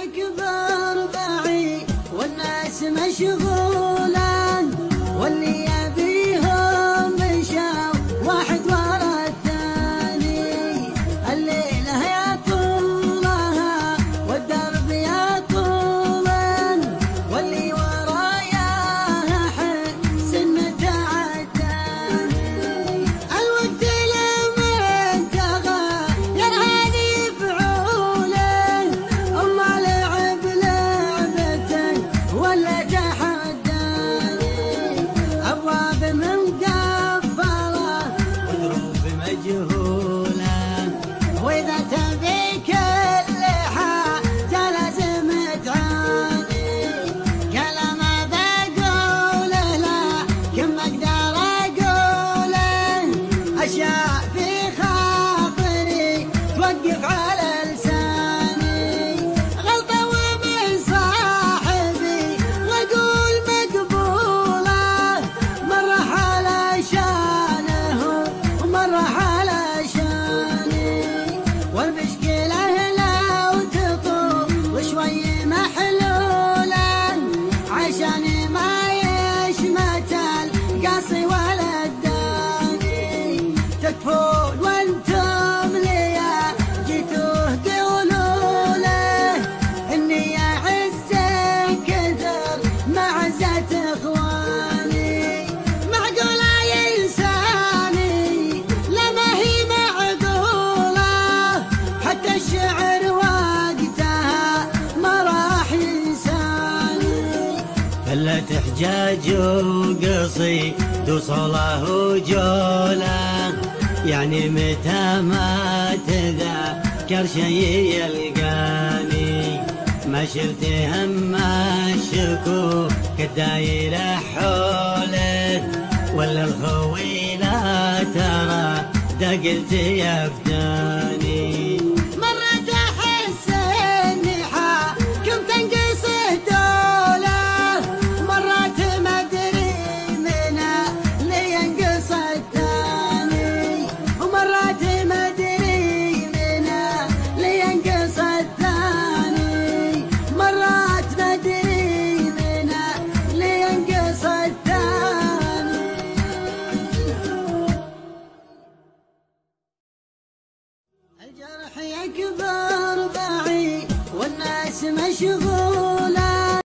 يكبر بعيد والناس مشغولة، واللي يبيهم مشاو واحد ورا الثاني. الليلة يا طولها والدرب يا طولا، واللي ورايا حسن متعداني. الوقت لما انتغى يرهاني فعوله، اما لعب لعبته ولا تحداني. ابواب مقفله ودروب مجهوله، واذا تبي كل حاجه لازم تعاني. كلام بقوله لكن ما اقدر اقوله، اشياء في خاطري توقف على لساني. غلطه ومن صاحبي واقول مقبوله، مره علشانه ومره علشاني. والمشكله لو تطول شوي محلوله، عشاني ما يشمت القاصي ولا الداني. تكفون وانتم ليا جيتوه قولوا له، اني اعز كثر معزة اخواني. معقولة ينساني لما هي معقولة، حتى الشعر وقتها ما راح ينساني. فلت حجاج وقصيد وصله وجوله، يعني متى ما تذكر شي يلقاني. ما شلت هم الشكوك الدايرة حوله، ولا الخوي لا ترى دقلت يفداني. مرة احس اني حاكم تنقص الدولة، مرات ما ادري منها اللي ينقص الثاني، ومرات ما ادري منها اللي ينقص الثاني، مرات ما ادري منها اللي ينقص الثاني. الجرح يكبر بعيد والناس مشغولة،